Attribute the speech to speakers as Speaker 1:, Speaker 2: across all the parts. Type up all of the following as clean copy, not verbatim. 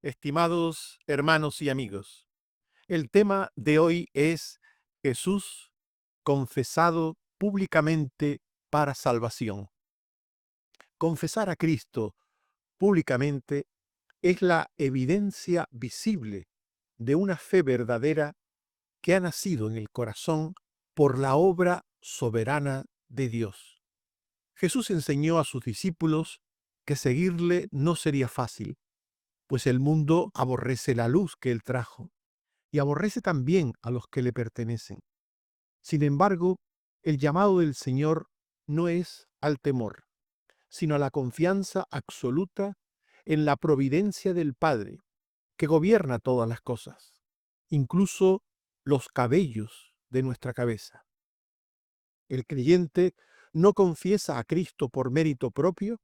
Speaker 1: Estimados hermanos y amigos, el tema de hoy es Jesús confesado públicamente para salvación. Confesar a Cristo públicamente es la evidencia visible de una fe verdadera que ha nacido en el corazón por la obra soberana de Dios. Jesús enseñó a sus discípulos que seguirle no sería fácil, pues el mundo aborrece la luz que él trajo y aborrece también a los que le pertenecen. Sin embargo, el llamado del Señor no es al temor, sino a la confianza absoluta en la providencia del Padre, que gobierna todas las cosas, incluso los cabellos de nuestra cabeza. El creyente no confiesa a Cristo por mérito propio,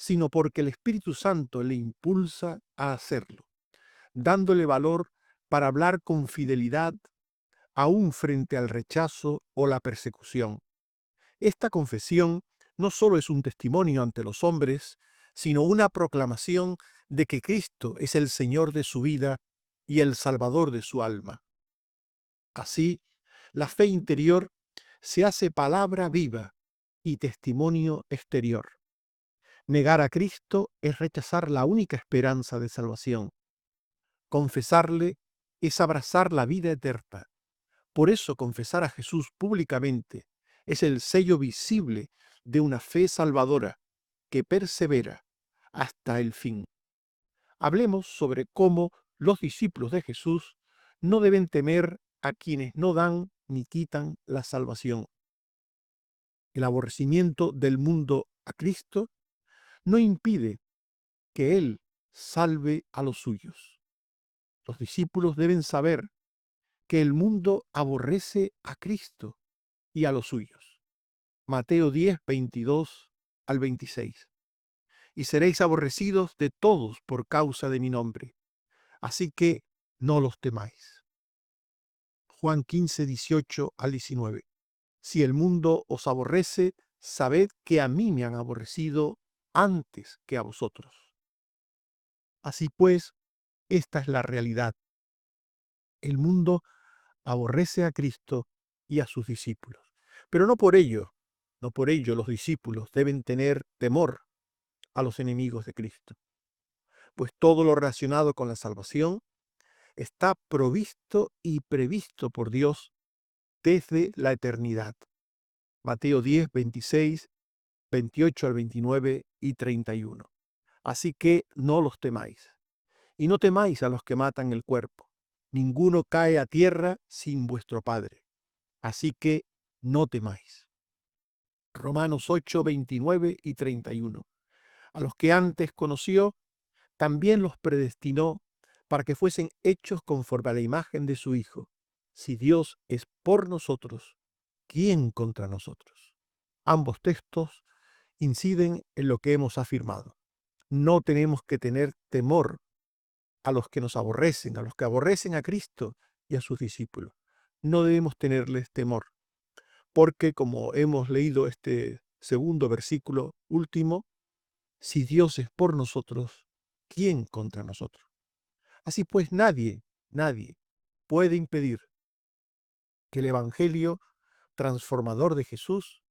Speaker 1: sino porque el Espíritu Santo le impulsa a hacerlo, dándole valor para hablar con fidelidad aún frente al rechazo o la persecución. Esta confesión no solo es un testimonio ante los hombres, sino una proclamación de que Cristo es el Señor de su vida y el Salvador de su alma. Así, la fe interior se hace palabra viva y testimonio exterior. Negar a Cristo es rechazar la única esperanza de salvación. Confesarle es abrazar la vida eterna. Por eso confesar a Jesús públicamente es el sello visible de una fe salvadora que persevera hasta el fin. Hablemos sobre cómo los discípulos de Jesús no deben temer a quienes no dan ni quitan la salvación. El aborrecimiento del mundo a Cristo no impide que Él salve a los suyos. Los discípulos deben saber que el mundo aborrece a Cristo y a los suyos. Mateo 10, 22 al 26. Y seréis aborrecidos de todos por causa de mi nombre. Así que no los temáis. Juan 15, 18 al 19. Si el mundo os aborrece, sabed que a mí me han aborrecido antes que a vosotros. Así pues, esta es la realidad. El mundo aborrece a Cristo y a sus discípulos. Pero no por ello los discípulos deben tener temor a los enemigos de Cristo, pues todo lo relacionado con la salvación está provisto y previsto por Dios desde la eternidad. Mateo 10, 26, 28 al 29 y 31. Así que no los temáis, y no temáis a los que matan el cuerpo. Ninguno cae a tierra sin vuestro Padre. Así que no temáis. Romanos 8, 29 y 31. A los que antes conoció, también los predestinó para que fuesen hechos conforme a la imagen de su Hijo. Si Dios es por nosotros, ¿quién contra nosotros? Ambos textos inciden en lo que hemos afirmado. No tenemos que tener temor a los que nos aborrecen, a los que aborrecen a Cristo y a sus discípulos. No debemos tenerles temor, porque como hemos leído este segundo versículo último, si Dios es por nosotros, ¿quién contra nosotros? Así pues, nadie puede impedir que el Evangelio transformador de Jesús,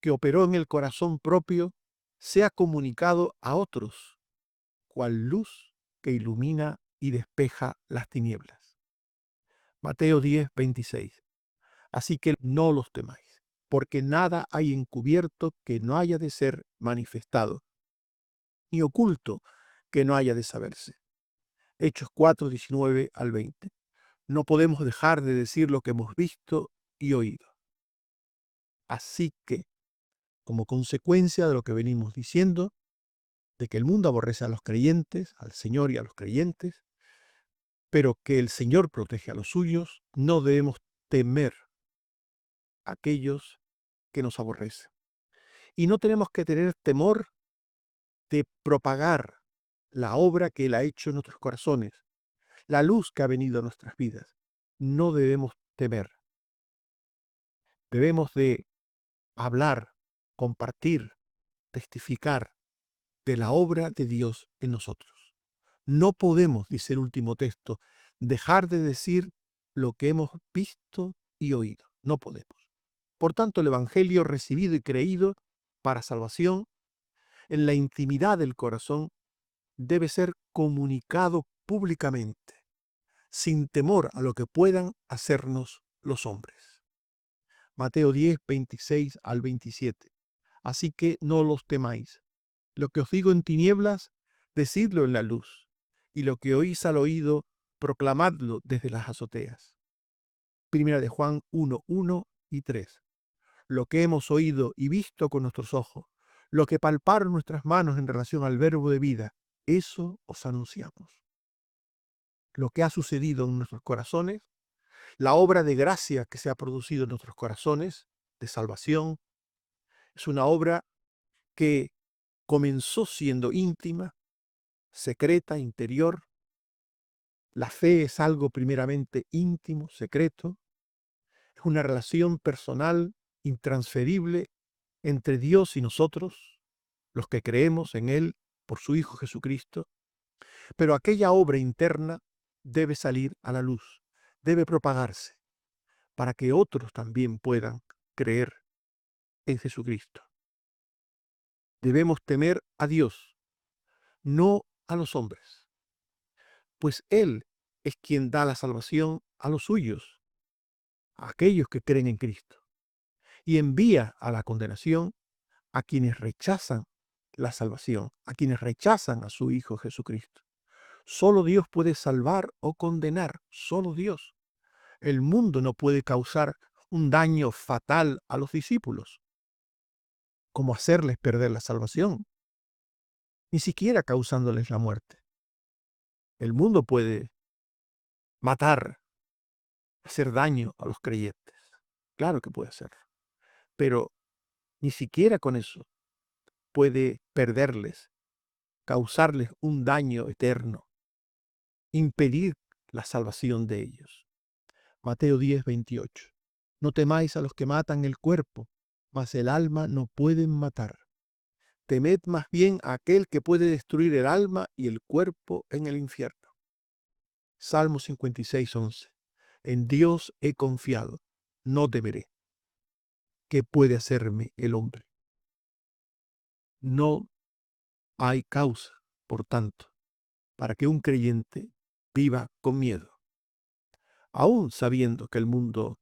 Speaker 1: que operó en el corazón propio, sea comunicado a otros, cual luz que ilumina y despeja las tinieblas. Mateo 10, 26. Así que no los temáis, porque nada hay encubierto que no haya de ser manifestado, ni oculto que no haya de saberse. Hechos 4, 19 al 20. No podemos dejar de decir lo que hemos visto y oído. Así que, como consecuencia de lo que venimos diciendo, de que el mundo aborrece a los creyentes, al Señor y a los creyentes, pero que el Señor protege a los suyos, no debemos temer a aquellos que nos aborrecen. Y no tenemos que tener temor de propagar la obra que Él ha hecho en nuestros corazones, la luz que ha venido a nuestras vidas. No debemos temer. Debemos de hablar, compartir, testificar de la obra de Dios en nosotros. No podemos, dice el último texto, dejar de decir lo que hemos visto y oído. No podemos. Por tanto, el Evangelio recibido y creído para salvación en la intimidad del corazón debe ser comunicado públicamente, sin temor a lo que puedan hacernos los hombres. Mateo 10, 26 al 27. Así que no los temáis. Lo que os digo en tinieblas, decidlo en la luz, y lo que oís al oído, proclamadlo desde las azoteas. Primera de Juan 1, 1 y 3. Lo que hemos oído y visto con nuestros ojos, lo que palparon nuestras manos en relación al verbo de vida, eso os anunciamos. Lo que ha sucedido en nuestros corazones, la obra de gracia que se ha producido en nuestros corazones, de salvación, es una obra que comenzó siendo íntima, secreta, interior. La fe es algo primeramente íntimo, secreto. Es una relación personal, intransferible entre Dios y nosotros, los que creemos en Él por su Hijo Jesucristo. Pero aquella obra interna debe salir a la luz, debe propagarse, para que otros también puedan creer en Jesucristo. Debemos temer a Dios, no a los hombres, pues Él es quien da la salvación a los suyos, a aquellos que creen en Cristo, y envía a la condenación a quienes rechazan la salvación, a quienes rechazan a su Hijo Jesucristo. Solo Dios puede salvar o condenar, solo Dios. El mundo no puede causar un daño fatal a los discípulos, como hacerles perder la salvación, ni siquiera causándoles la muerte. El mundo puede matar, hacer daño a los creyentes. Claro que puede hacerlo, pero ni siquiera con eso puede perderles, causarles un daño eterno, impedir la salvación de ellos. Mateo 10, 28. No temáis a los que matan el cuerpo, mas el alma no pueden matar. Temed más bien a aquel que puede destruir el alma y el cuerpo en el infierno. Salmo 56, 11. En Dios he confiado, no temeré. ¿Qué puede hacerme el hombre? No hay causa, por tanto, para que un creyente viva con miedo, aun sabiendo que el mundo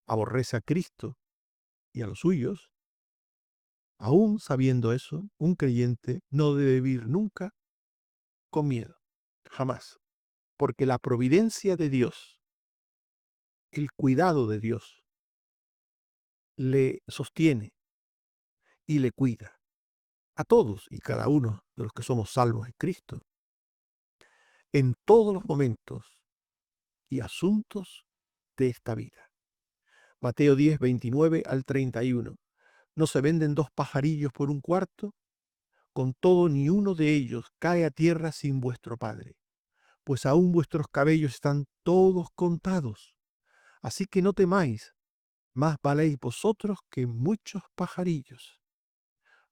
Speaker 1: aborrece a Cristo y a los suyos. Aún sabiendo eso, un creyente no debe vivir nunca con miedo, jamás, porque la providencia de Dios, el cuidado de Dios, le sostiene y le cuida a todos y cada uno de los que somos salvos en Cristo, en todos los momentos y asuntos de esta vida. Mateo 10, 29 al 31. ¿No se venden dos pajarillos por un cuarto? Con todo, ni uno de ellos cae a tierra sin vuestro Padre, pues aún vuestros cabellos están todos contados. Así que no temáis, más valéis vosotros que muchos pajarillos.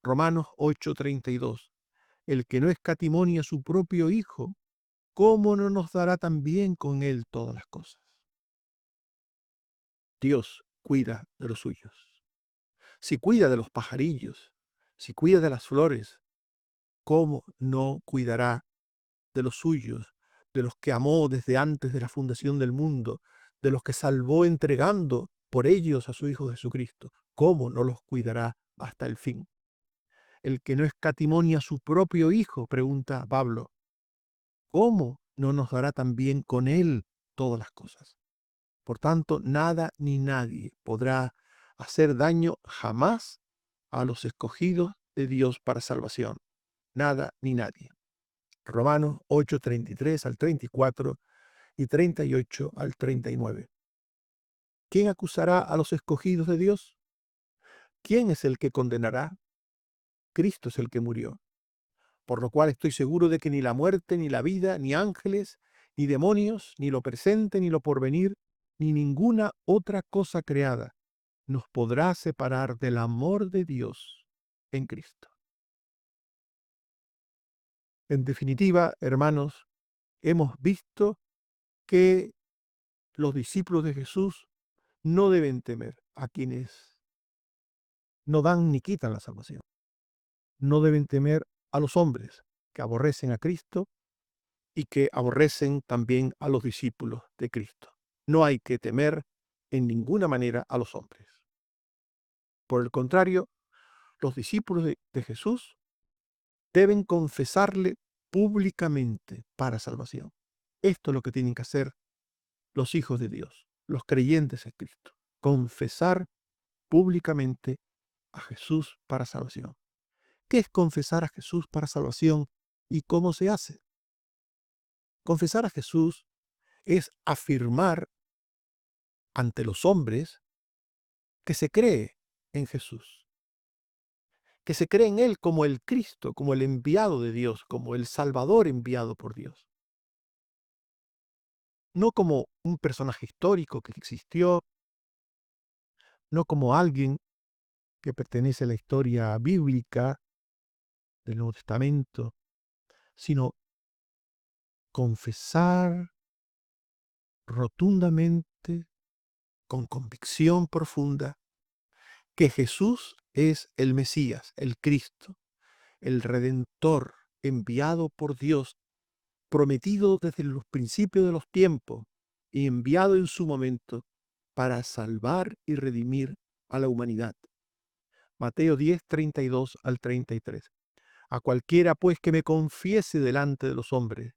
Speaker 1: Romanos 8:32. El que no escatimonia a su propio Hijo, ¿cómo no nos dará también con él todas las cosas? Dios cuida de los suyos. Si cuida de los pajarillos, si cuida de las flores, ¿cómo no cuidará de los suyos, de los que amó desde antes de la fundación del mundo, de los que salvó entregando por ellos a su Hijo Jesucristo? ¿Cómo no los cuidará hasta el fin? El que no escatimonia a su propio Hijo, pregunta Pablo, ¿cómo no nos dará también con él todas las cosas? Por tanto, nada ni nadie podrá hacer daño jamás a los escogidos de Dios para salvación. Nada ni nadie. Romanos 8, 33 al 34 y 38 al 39. ¿Quién acusará a los escogidos de Dios? ¿Quién es el que condenará? Cristo es el que murió, por lo cual estoy seguro de que ni la muerte, ni la vida, ni ángeles, ni demonios, ni lo presente, ni lo porvenir, ni ninguna otra cosa creada nos podrá separar del amor de Dios en Cristo. En definitiva, hermanos, hemos visto que los discípulos de Jesús no deben temer a quienes no dan ni quitan la salvación. No deben temer a los hombres que aborrecen a Cristo y que aborrecen también a los discípulos de Cristo. No hay que temer en ninguna manera a los hombres. Por el contrario, los discípulos de Jesús deben confesarle públicamente para salvación. Esto es lo que tienen que hacer los hijos de Dios, los creyentes en Cristo. Confesar públicamente a Jesús para salvación. ¿Qué es confesar a Jesús para salvación y cómo se hace? Confesar a Jesús es afirmar ante los hombres que se cree en Jesús, que se cree en Él como el Cristo, como el enviado de Dios, como el Salvador enviado por Dios. No como un personaje histórico que existió, no como alguien que pertenece a la historia bíblica del Nuevo Testamento, sino confesar rotundamente, con convicción profunda, que Jesús es el Mesías, el Cristo, el Redentor enviado por Dios, prometido desde los principios de los tiempos y enviado en su momento para salvar y redimir a la humanidad. Mateo 10, 32 al 33. A cualquiera pues que me confiese delante de los hombres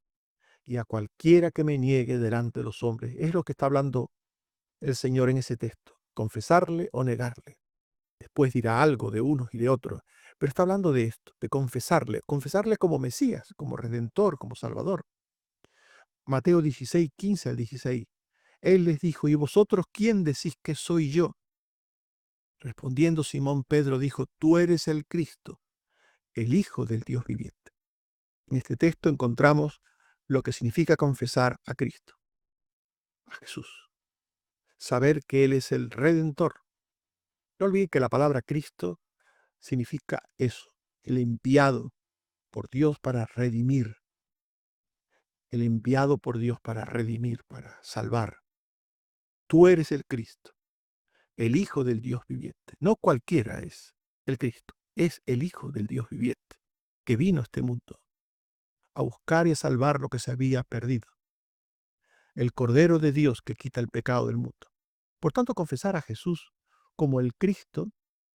Speaker 1: y a cualquiera que me niegue delante de los hombres. Es lo que está hablando el Señor en ese texto. Confesarle o negarle. Después dirá algo de unos y de otros. Pero está hablando de esto, de confesarle. Confesarle como Mesías, como Redentor, como Salvador. Mateo 16, 15 al 16. Él les dijo, ¿y vosotros quién decís que soy yo? Respondiendo Simón Pedro dijo, tú eres el Cristo, el Hijo del Dios viviente. En este texto encontramos lo que significa confesar a Cristo, a Jesús. Saber que Él es el Redentor. No olviden que la palabra Cristo significa eso, el enviado por Dios para redimir, el enviado por Dios para redimir, para salvar. Tú eres el Cristo, el Hijo del Dios viviente. No cualquiera es el Cristo, es el Hijo del Dios viviente, que vino a este mundo a buscar y a salvar lo que se había perdido. El Cordero de Dios que quita el pecado del mundo. Por tanto, confesar a Jesús como el Cristo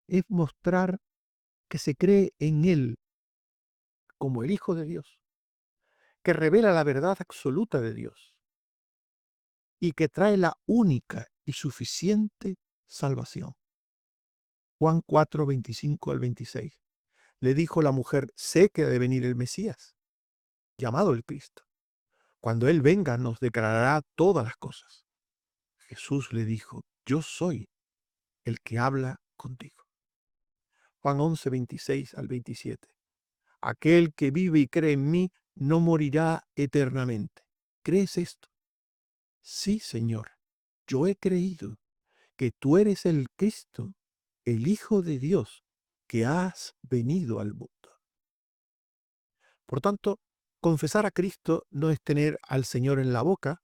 Speaker 1: es mostrar que se cree en Él como el Hijo de Dios, que revela la verdad absoluta de Dios y que trae la única y suficiente salvación. Juan 4, 25 al 26. Le dijo la mujer, sé que ha de venir el Mesías, llamado el Cristo. Cuando Él venga nos declarará todas las cosas. Jesús le dijo, yo soy el que habla contigo. Juan 11, 26 al 27. Aquel que vive y cree en mí no morirá eternamente. ¿Crees esto? Sí, Señor, yo he creído que tú eres el Cristo, el Hijo de Dios, que has venido al mundo. Por tanto, confesar a Cristo no es tener al Señor en la boca,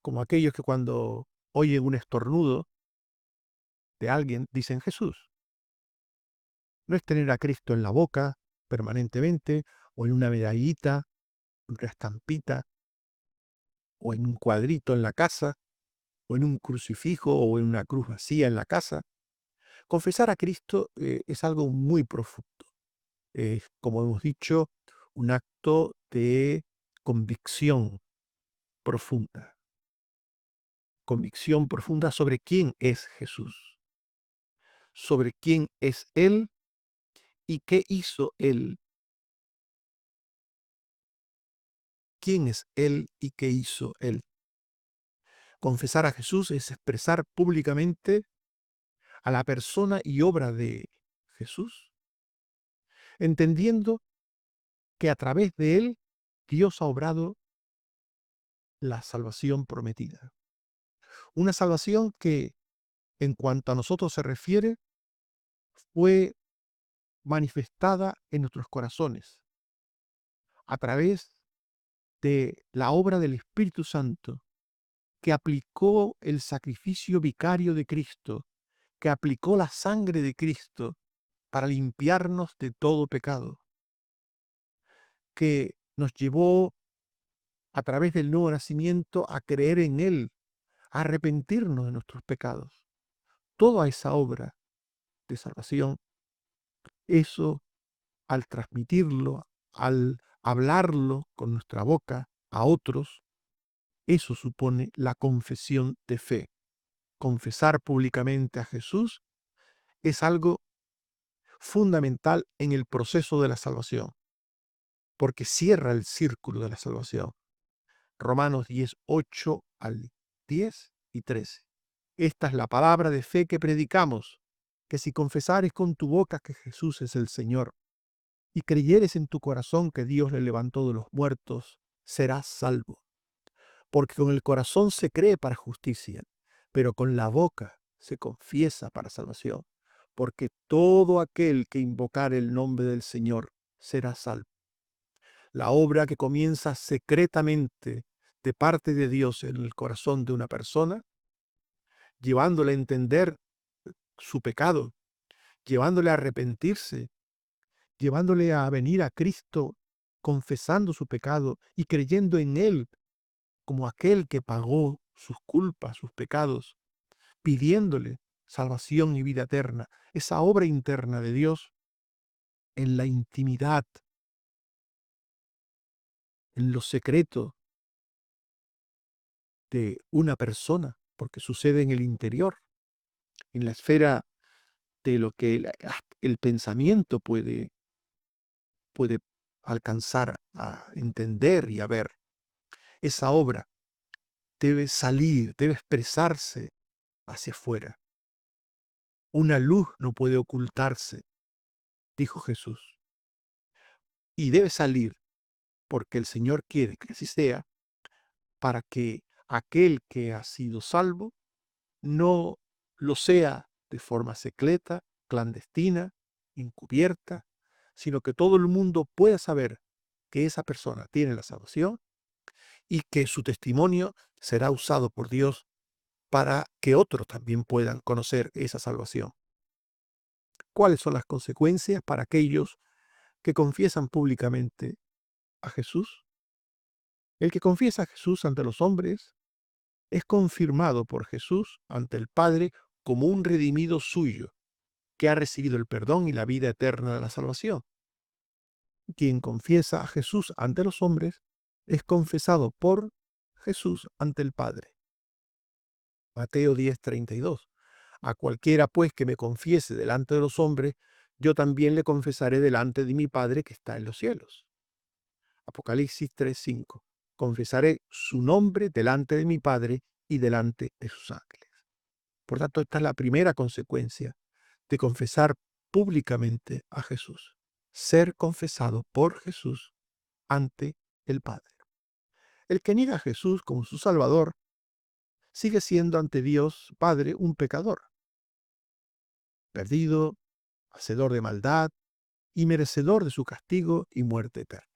Speaker 1: como aquellos que cuando oyen un estornudo de alguien dicen Jesús. No es tener a Cristo en la boca permanentemente, o en una medallita, una estampita, o en un cuadrito en la casa, o en un crucifijo, o en una cruz vacía en la casa. Confesar a Cristo es algo muy profundo. Es, como hemos dicho, un acto de convicción profunda. Convicción profunda sobre quién es Jesús, sobre quién es Él y qué hizo Él. ¿Quién es Él y qué hizo Él? Confesar a Jesús es expresar públicamente a la persona y obra de Jesús, entendiendo que a través de Él Dios ha obrado la salvación prometida. Una salvación que, en cuanto a nosotros se refiere, fue manifestada en nuestros corazones a través de la obra del Espíritu Santo, que aplicó el sacrificio vicario de Cristo, que aplicó la sangre de Cristo para limpiarnos de todo pecado, que nos llevó a través del nuevo nacimiento a creer en Él, a arrepentirnos de nuestros pecados. Toda esa obra de salvación, eso al transmitirlo, al hablarlo con nuestra boca a otros, eso supone la confesión de fe. Confesar públicamente a Jesús es algo fundamental en el proceso de la salvación, porque cierra el círculo de la salvación. Romanos 10, 8 al 10 y 13. Esta es la palabra de fe que predicamos, que si confesares con tu boca que Jesús es el Señor y creyeres en tu corazón que Dios le levantó de los muertos, serás salvo. Porque con el corazón se cree para justicia, pero con la boca se confiesa para salvación. Porque todo aquel que invocare el nombre del Señor será salvo. La obra que comienza secretamente de parte de Dios en el corazón de una persona, llevándole a entender su pecado, llevándole a arrepentirse, llevándole a venir a Cristo confesando su pecado y creyendo en Él como aquel que pagó sus culpas, sus pecados, pidiéndole salvación y vida eterna. Esa obra interna de Dios en la intimidad, en lo secreto de una persona, porque sucede en el interior, en la esfera de lo que el pensamiento puede alcanzar a entender y a ver. Esa obra debe salir, debe expresarse hacia afuera. Una luz no puede ocultarse, dijo Jesús, y debe salir porque el Señor quiere que así sea, para que aquel que ha sido salvo no lo sea de forma secreta, clandestina, encubierta, sino que todo el mundo pueda saber que esa persona tiene la salvación y que su testimonio será usado por Dios para que otros también puedan conocer esa salvación. ¿Cuáles son las consecuencias para aquellos que confiesan públicamente a Jesús? El que confiesa a Jesús ante los hombres es confirmado por Jesús ante el Padre como un redimido suyo, que ha recibido el perdón y la vida eterna de la salvación. Quien confiesa a Jesús ante los hombres es confesado por Jesús ante el Padre. Mateo 10:32. A cualquiera pues que me confiese delante de los hombres, yo también le confesaré delante de mi Padre que está en los cielos. Apocalipsis 3:5. Confesaré su nombre delante de mi Padre y delante de sus ángeles. Por tanto, esta es la primera consecuencia de confesar públicamente a Jesús. Ser confesado por Jesús ante el Padre. El que niega a Jesús como su Salvador sigue siendo ante Dios Padre un pecador, perdido, hacedor de maldad y merecedor de su castigo y muerte eterna.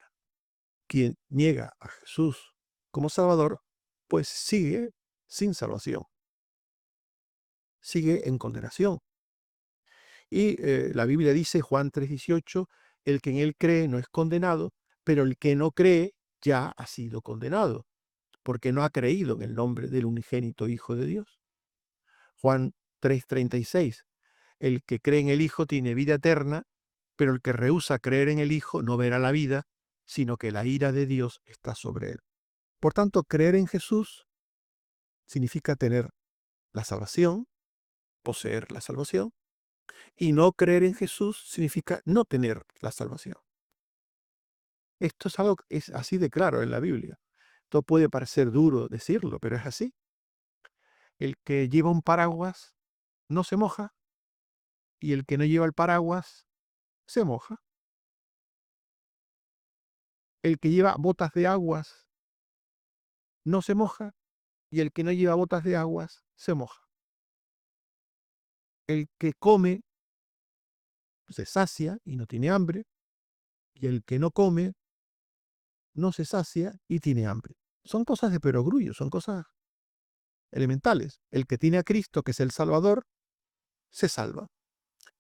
Speaker 1: Quien niega a Jesús como Salvador, pues sigue sin salvación, sigue en condenación. Y la Biblia dice, Juan 3:18, el que en él cree no es condenado, pero el que no cree ya ha sido condenado, porque no ha creído en el nombre del unigénito Hijo de Dios. Juan 3:36, el que cree en el Hijo tiene vida eterna, pero el que rehúsa creer en el Hijo no verá la vida, sino que la ira de Dios está sobre él. Por tanto, creer en Jesús significa tener la salvación, poseer la salvación, y no creer en Jesús significa no tener la salvación. Esto es algo que es así de claro en la Biblia. Esto puede parecer duro decirlo, pero es así. El que lleva un paraguas no se moja y el que no lleva el paraguas se moja. El que lleva botas de aguas no se moja y el que no lleva botas de aguas se moja. El que come se sacia y no tiene hambre y el que no come no se sacia y tiene hambre. Son cosas de perogrullo, son cosas elementales. El que tiene a Cristo, que es el Salvador, se salva.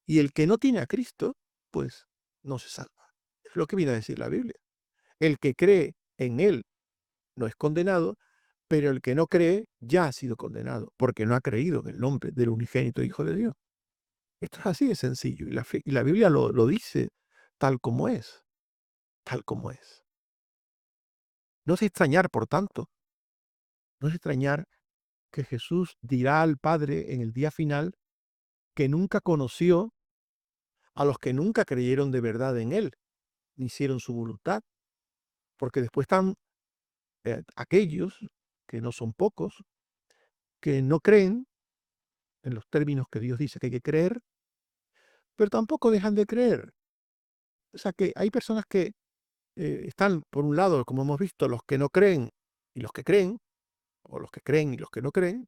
Speaker 1: Y el que no tiene a Cristo, pues no se salva. Es lo que viene a decir la Biblia. El que cree en Él no es condenado, pero el que no cree ya ha sido condenado, porque no ha creído en el nombre del unigénito Hijo de Dios. Esto es así de sencillo, y la Biblia lo dice tal como es, tal como es. No es extrañar, por tanto, no es extrañar que Jesús dirá al Padre en el día final que nunca conoció a los que nunca creyeron de verdad en Él, ni hicieron su voluntad, porque después están aquellos, que no son pocos, que no creen en los términos que Dios dice que hay que creer, pero tampoco dejan de creer. O sea que hay personas que están, por un lado, como hemos visto, los que no creen y los que creen, o los que creen y los que no creen,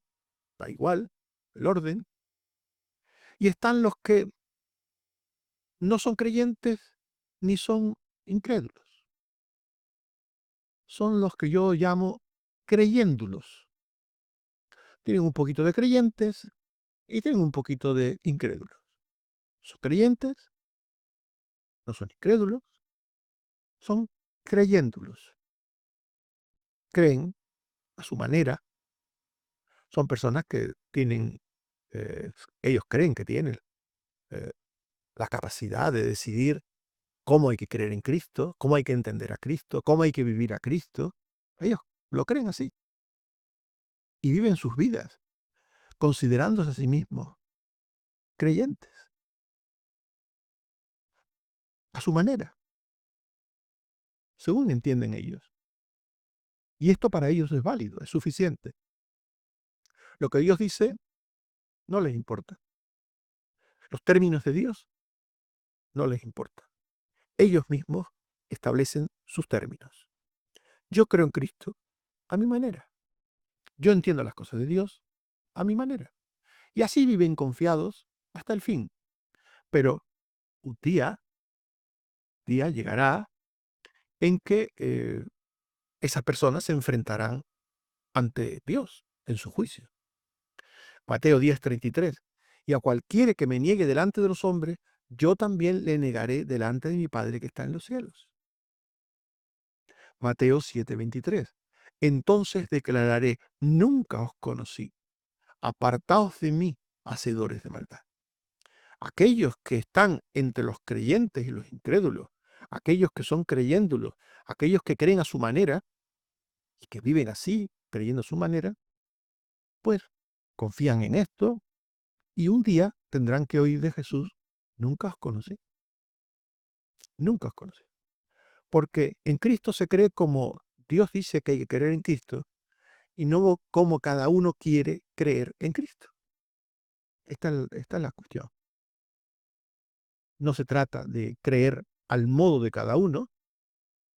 Speaker 1: da igual el orden, y están los que no son creyentes ni son incrédulos. Son los que yo llamo creyéndulos. Tienen un poquito de creyentes y tienen un poquito de incrédulos. Son creyentes, no son incrédulos, son creyéndulos. Creen a su manera. Son personas que tienen, eh, ellos creen que tienen eh, la capacidad de decidir cómo hay que creer en Cristo, cómo hay que entender a Cristo, cómo hay que vivir a Cristo. Ellos lo creen así y viven sus vidas considerándose a sí mismos creyentes, a su manera, según entienden ellos. Y esto para ellos es válido, es suficiente. Lo que Dios dice no les importa. Los términos de Dios no les importa. Ellos mismos establecen sus términos. Yo creo en Cristo a mi manera. Yo entiendo las cosas de Dios a mi manera. Y así viven confiados hasta el fin. Pero un día llegará en que esas personas se enfrentarán ante Dios en su juicio. Mateo 10:33. Y a cualquiera que me niegue delante de los hombres, yo también le negaré delante de mi Padre que está en los cielos. Mateo 7:23. Entonces declararé, nunca os conocí. Apartaos de mí, hacedores de maldad. Aquellos que están entre los creyentes y los incrédulos, aquellos que son creyéndulos, aquellos que creen a su manera y que viven así, creyendo a su manera, pues confían en esto y un día tendrán que oír de Jesús, nunca os conocí, nunca os conocí. Porque en Cristo se cree como Dios dice que hay que creer en Cristo y no como cada uno quiere creer en Cristo. Esta es la cuestión. No se trata de creer al modo de cada uno,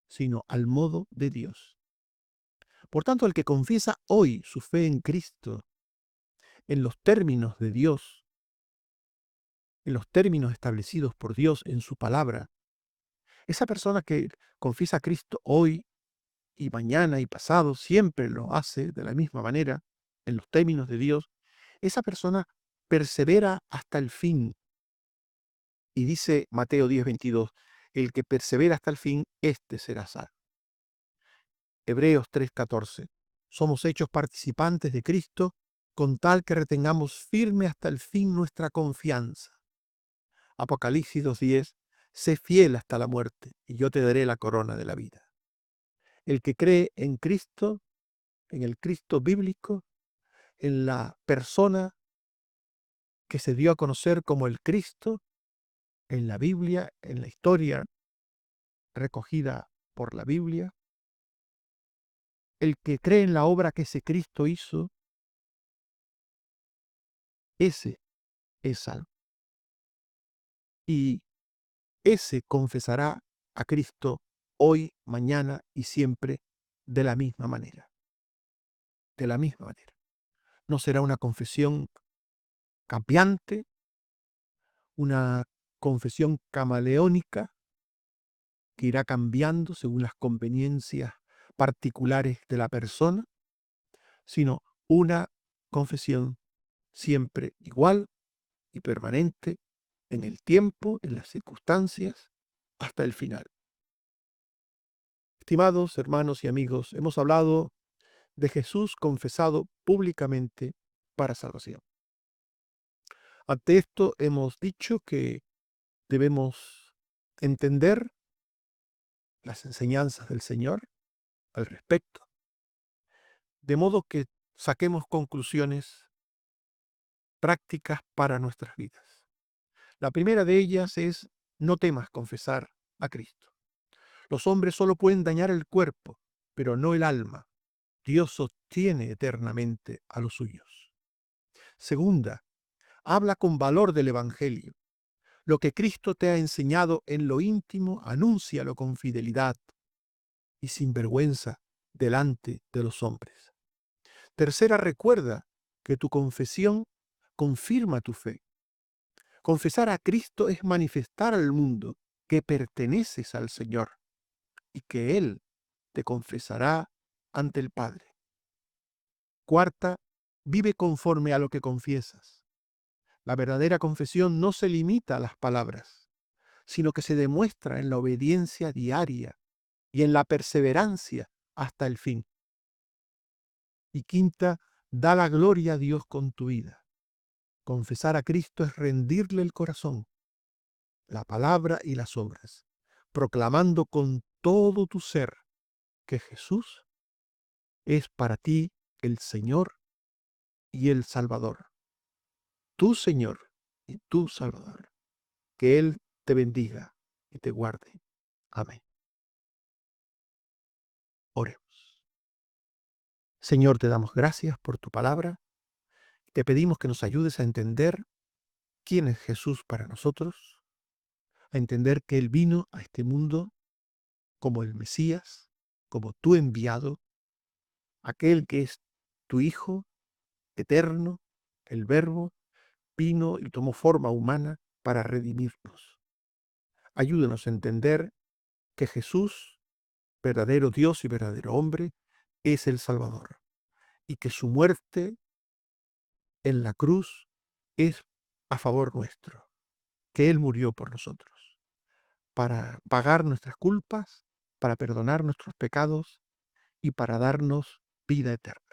Speaker 1: sino al modo de Dios. Por tanto, el que confiesa hoy su fe en Cristo, en los términos de Dios, en los términos establecidos por Dios en su palabra, esa persona que confiesa a Cristo hoy y mañana y pasado, siempre lo hace de la misma manera, en los términos de Dios, esa persona persevera hasta el fin. Y dice Mateo 10:22, el que persevera hasta el fin, éste será salvo. Hebreos 3:14, somos hechos participantes de Cristo con tal que retengamos firme hasta el fin nuestra confianza. Apocalipsis 2:10, sé fiel hasta la muerte y yo te daré la corona de la vida. El que cree en Cristo, en el Cristo bíblico, en la persona que se dio a conocer como el Cristo, en la Biblia, en la historia recogida por la Biblia, el que cree en la obra que ese Cristo hizo, ese es salvo. Y ese confesará a Cristo hoy, mañana y siempre de la misma manera. De la misma manera. No será una confesión cambiante, una confesión camaleónica, que irá cambiando según las conveniencias particulares de la persona, sino una confesión siempre igual y permanente en el tiempo, en las circunstancias, hasta el final. Estimados hermanos y amigos, hemos hablado de Jesús confesado públicamente para salvación. Ante esto hemos dicho que debemos entender las enseñanzas del Señor al respecto, de modo que saquemos conclusiones prácticas para nuestras vidas. La primera de ellas es: no temas confesar a Cristo. Los hombres solo pueden dañar el cuerpo, pero no el alma. Dios sostiene eternamente a los suyos. Segunda, habla con valor del Evangelio. Lo que Cristo te ha enseñado en lo íntimo, anúncialo con fidelidad y sin vergüenza delante de los hombres. Tercera, recuerda que tu confesión confirma tu fe. Confesar a Cristo es manifestar al mundo que perteneces al Señor y que Él te confesará ante el Padre. Cuarta, vive conforme a lo que confiesas. La verdadera confesión no se limita a las palabras, sino que se demuestra en la obediencia diaria y en la perseverancia hasta el fin. Y quinta, da la gloria a Dios con tu vida. Confesar a Cristo es rendirle el corazón, la palabra y las obras, proclamando con todo tu ser que Jesús es para ti el Señor y el Salvador. Tu Señor y tu Salvador. Que Él te bendiga y te guarde. Amén. Oremos. Señor, te damos gracias por tu palabra. Te pedimos que nos ayudes a entender quién es Jesús para nosotros, a entender que Él vino a este mundo como el Mesías, como tu enviado, aquel que es tu Hijo eterno, el Verbo, vino y tomó forma humana para redimirnos. Ayúdanos a entender que Jesús, verdadero Dios y verdadero hombre, es el Salvador, y que su muerte en la cruz es a favor nuestro, que Él murió por nosotros, para pagar nuestras culpas, para perdonar nuestros pecados y para darnos vida eterna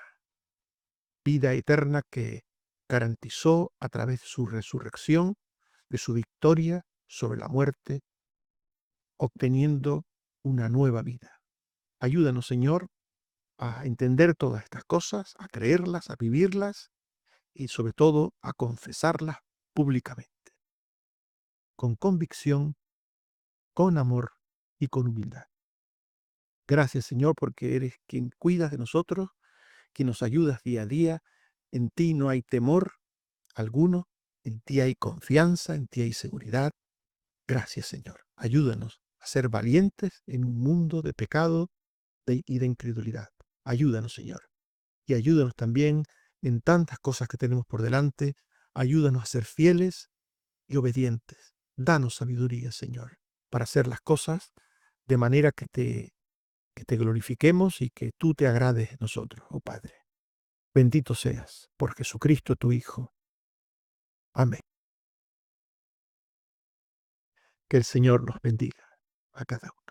Speaker 1: que garantizó a través de su resurrección, de su victoria sobre la muerte, obteniendo una nueva vida. Ayúdanos, Señor, a entender todas estas cosas, a creerlas, a vivirlas y sobre todo a confesarlas públicamente, con convicción, con amor y con humildad. Gracias, Señor, porque eres quien cuidas de nosotros, quien nos ayudas día a día. En ti no hay temor alguno, en ti hay confianza, en ti hay seguridad. Gracias, Señor. Ayúdanos a ser valientes en un mundo de pecado y de incredulidad. Ayúdanos, Señor. Y ayúdanos también en tantas cosas que tenemos por delante. Ayúdanos a ser fieles y obedientes. Danos sabiduría, Señor, para hacer las cosas de manera que te glorifiquemos y que tú te agrades de nosotros, oh Padre. Bendito seas por Jesucristo tu Hijo. Amén. Que el Señor nos bendiga a cada uno.